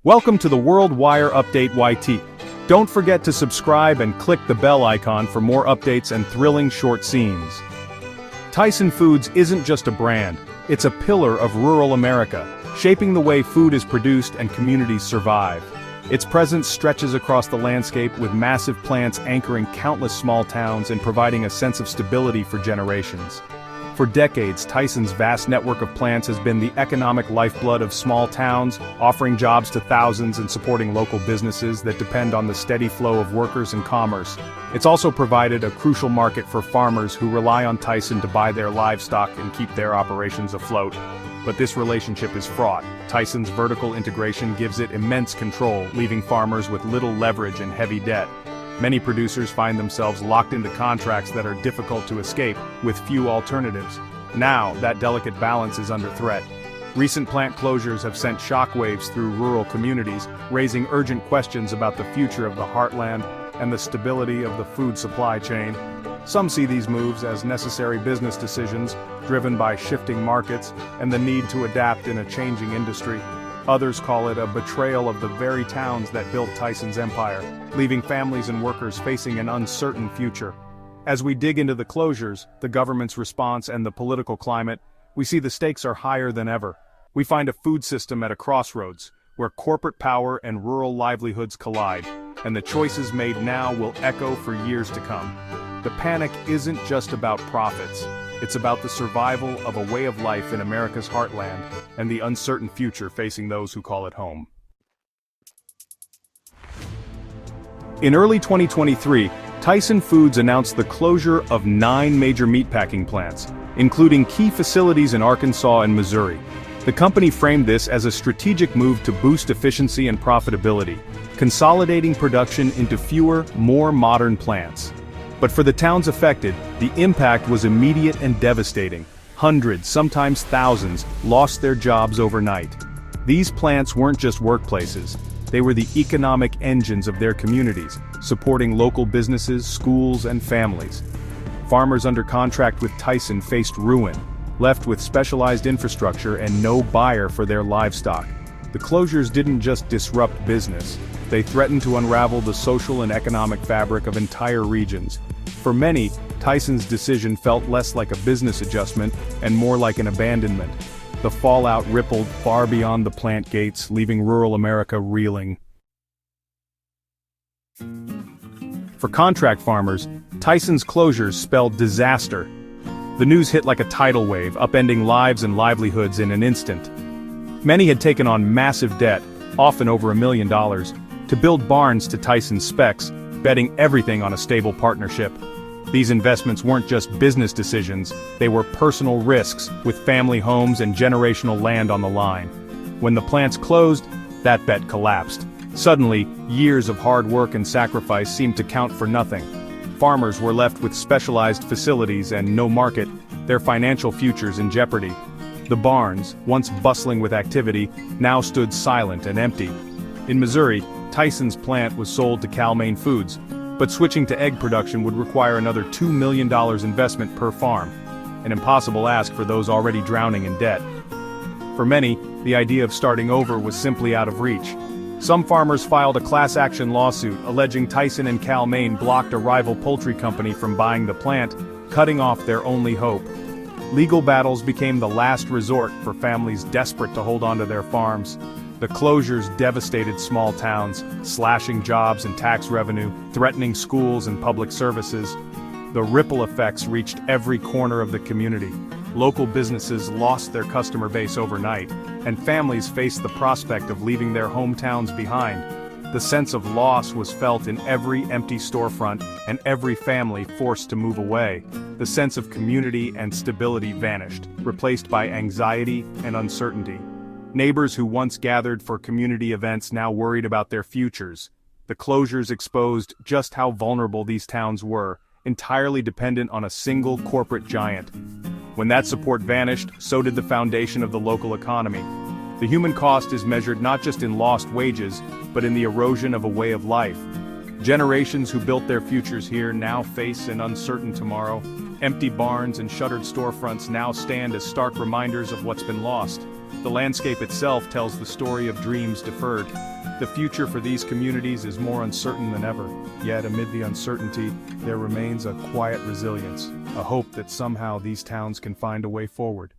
Welcome to the World Wire Update YT. Don't forget to subscribe and click the bell icon for more updates and thrilling short scenes. Tyson Foods isn't just a brand, it's a pillar of rural America, shaping the way food is produced and communities survive. Its presence stretches across the landscape with massive plants anchoring countless small towns and providing a sense of stability for generations. For decades, Tyson's vast network of plants has been the economic lifeblood of small towns, offering jobs to thousands and supporting local businesses that depend on the steady flow of workers and commerce. It's also provided a crucial market for farmers who rely on Tyson to buy their livestock and keep their operations afloat. But this relationship is fraught. Tyson's vertical integration gives it immense control, leaving farmers with little leverage and heavy debt. Many producers find themselves locked into contracts that are difficult to escape, with few alternatives. Now, that delicate balance is under threat. Recent plant closures have sent shockwaves through rural communities, raising urgent questions about the future of the Heartland and the stability of the food supply chain. Some see these moves as necessary business decisions, driven by shifting markets and the need to adapt in a changing industry. Others call it a betrayal of the very towns that built Tyson's empire, leaving families and workers facing an uncertain future. As we dig into the closures, the government's response and the political climate, we see the stakes are higher than ever. We find a food system at a crossroads, where corporate power and rural livelihoods collide, and the choices made now will echo for years to come. The panic isn't just about profits. It's about the survival of a way of life in America's heartland and the uncertain future facing those who call it home. In early 2023, Tyson Foods announced the closure of 9 major meatpacking plants, including key facilities in Arkansas and Missouri. The company framed this as a strategic move to boost efficiency and profitability, consolidating production into fewer, more modern plants. But for the towns affected, the impact was immediate and devastating. Hundreds, sometimes thousands, lost their jobs overnight. These plants weren't just workplaces, they were the economic engines of their communities, supporting local businesses, schools, and families. Farmers under contract with Tyson faced ruin, left with specialized infrastructure and no buyer for their livestock. The closures didn't just disrupt business, they threatened to unravel the social and economic fabric of entire regions. For many, Tyson's decision felt less like a business adjustment and more like an abandonment. The fallout rippled far beyond the plant gates, leaving rural America reeling. For contract farmers, Tyson's closures spelled disaster. The news hit like a tidal wave, upending lives and livelihoods in an instant. Many had taken on massive debt, often over $1 million, to build barns to Tyson's specs, betting everything on a stable partnership. These investments weren't just business decisions, they were personal risks, with family homes and generational land on the line. When the plants closed, that bet collapsed. Suddenly, years of hard work and sacrifice seemed to count for nothing. Farmers were left with specialized facilities and no market, their financial futures in jeopardy. The barns, once bustling with activity, now stood silent and empty. In Missouri, Tyson's plant was sold to Tyson Foods, but switching to egg production would require another $2 million investment per farm, an impossible ask for those already drowning in debt. For many, the idea of starting over was simply out of reach. Some farmers filed a class action lawsuit alleging Tyson and Cal-Maine blocked a rival poultry company from buying the plant, cutting off their only hope. Legal battles became the last resort for families desperate to hold on to their farms. The closures devastated small towns, slashing jobs and tax revenue, threatening schools and public services. The ripple effects reached every corner of the community. Local businesses lost their customer base overnight, and families faced the prospect of leaving their hometowns behind. The sense of loss was felt in every empty storefront and every family forced to move away. The sense of community and stability vanished, replaced by anxiety and uncertainty. Neighbors who once gathered for community events now worried about their futures. The closures exposed just how vulnerable these towns were, entirely dependent on a single corporate giant. When that support vanished, so did the foundation of the local economy. The human cost is measured not just in lost wages, but in the erosion of a way of life. Generations who built their futures here now face an uncertain tomorrow. Empty barns and shuttered storefronts now stand as stark reminders of what's been lost. The landscape itself tells the story of dreams deferred. The future for these communities is more uncertain than ever, yet amid the uncertainty, there remains a quiet resilience, a hope that somehow these towns can find a way forward.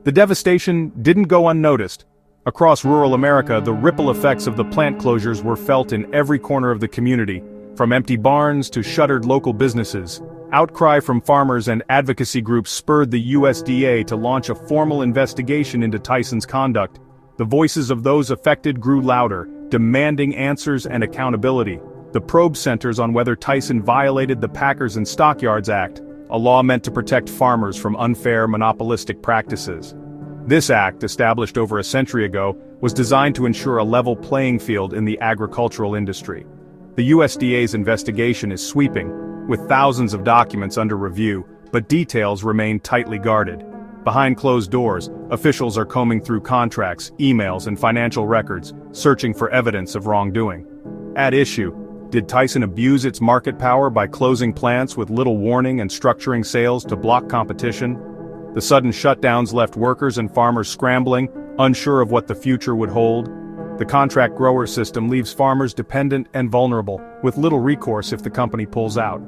The devastation didn't go unnoticed. Across rural America, the ripple effects of the plant closures were felt in every corner of the community, from empty barns to shuttered local businesses. Outcry from farmers and advocacy groups spurred the USDA to launch a formal investigation into Tyson's conduct. The voices of those affected grew louder, demanding answers and accountability. The probe centers on whether Tyson violated the Packers and Stockyards Act, a law meant to protect farmers from unfair monopolistic practices. This act, established over a century ago, was designed to ensure a level playing field in the agricultural industry. The USDA's investigation is sweeping, with thousands of documents under review, but details remain tightly guarded. Behind closed doors, officials are combing through contracts, emails, and financial records, searching for evidence of wrongdoing. At issue, did Tyson abuse its market power by closing plants with little warning and structuring sales to block competition? The sudden shutdowns left workers and farmers scrambling, unsure of what the future would hold. The contract grower system leaves farmers dependent and vulnerable, with little recourse if the company pulls out.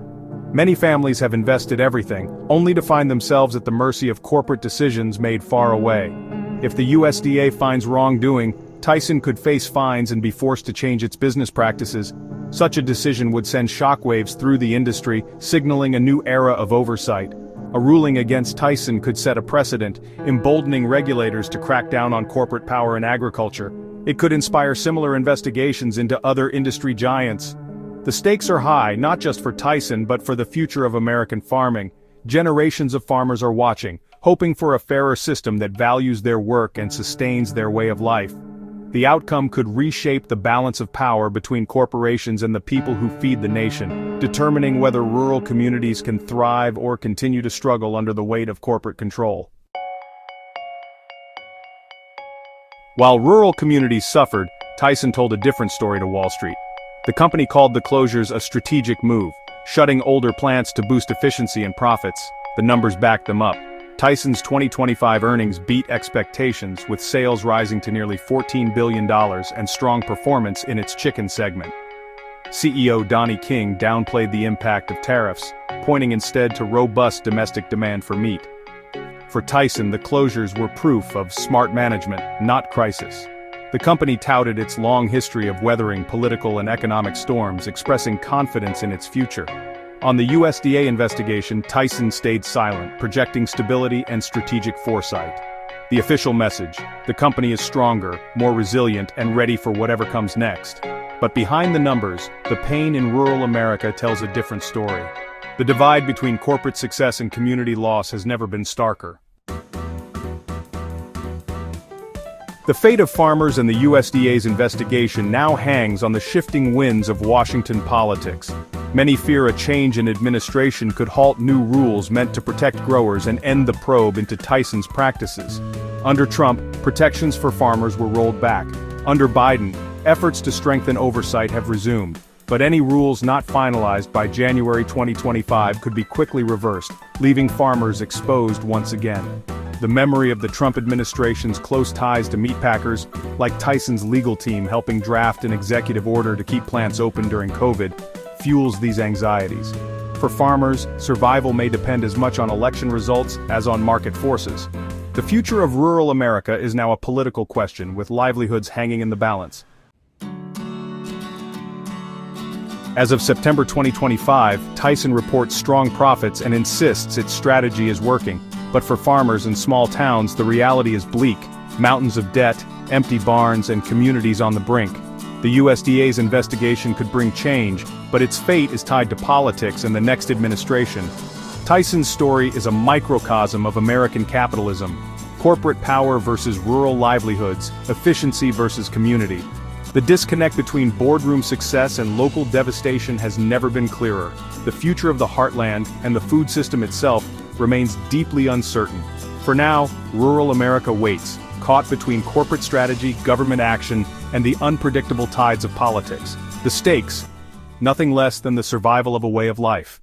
Many families have invested everything, only to find themselves at the mercy of corporate decisions made far away. If the USDA finds wrongdoing, Tyson could face fines and be forced to change its business practices. Such a decision would send shockwaves through the industry, signaling a new era of oversight. A ruling against Tyson could set a precedent, emboldening regulators to crack down on corporate power in agriculture. It could inspire similar investigations into other industry giants. The stakes are high, not just for Tyson but for the future of American farming. Generations of farmers are watching, hoping for a fairer system that values their work and sustains their way of life. The outcome could reshape the balance of power between corporations and the people who feed the nation, determining whether rural communities can thrive or continue to struggle under the weight of corporate control. While rural communities suffered, Tyson told a different story to Wall Street. The company called the closures a strategic move, shutting older plants to boost efficiency and profits. The numbers backed them up. Tyson's 2025 earnings beat expectations, with sales rising to nearly $14 billion and strong performance in its chicken segment. CEO Donnie King downplayed the impact of tariffs, pointing instead to robust domestic demand for meat. For Tyson, the closures were proof of smart management, not crisis. The company touted its long history of weathering political and economic storms, expressing confidence in its future. On the USDA investigation, Tyson stayed silent, projecting stability and strategic foresight. The official message: the company is stronger, more resilient, and ready for whatever comes next. But behind the numbers, the pain in rural America tells a different story. The divide between corporate success and community loss has never been starker. The fate of farmers and the USDA's investigation now hangs on the shifting winds of Washington politics. Many fear a change in administration could halt new rules meant to protect growers and end the probe into Tyson's practices. Under Trump, protections for farmers were rolled back. Under Biden, efforts to strengthen oversight have resumed. But any rules not finalized by January 2025 could be quickly reversed, leaving farmers exposed once again. The memory of the Trump administration's close ties to meatpackers, like Tyson's legal team helping draft an executive order to keep plants open during COVID, fuels these anxieties. For farmers, survival may depend as much on election results as on market forces. The future of rural America is now a political question, with livelihoods hanging in the balance. As of September 2025, Tyson reports strong profits and insists its strategy is working. But for farmers in small towns, the reality is bleak: mountains of debt, empty barns, and communities on the brink. The USDA's investigation could bring change, but its fate is tied to politics and the next administration. Tyson's story is a microcosm of American capitalism: corporate power versus rural livelihoods, efficiency versus community. The disconnect between boardroom success and local devastation has never been clearer. The future of the Heartland, and the food system itself, remains deeply uncertain. For now, rural America waits, caught between corporate strategy, government action, and the unpredictable tides of politics. The stakes: nothing less than the survival of a way of life.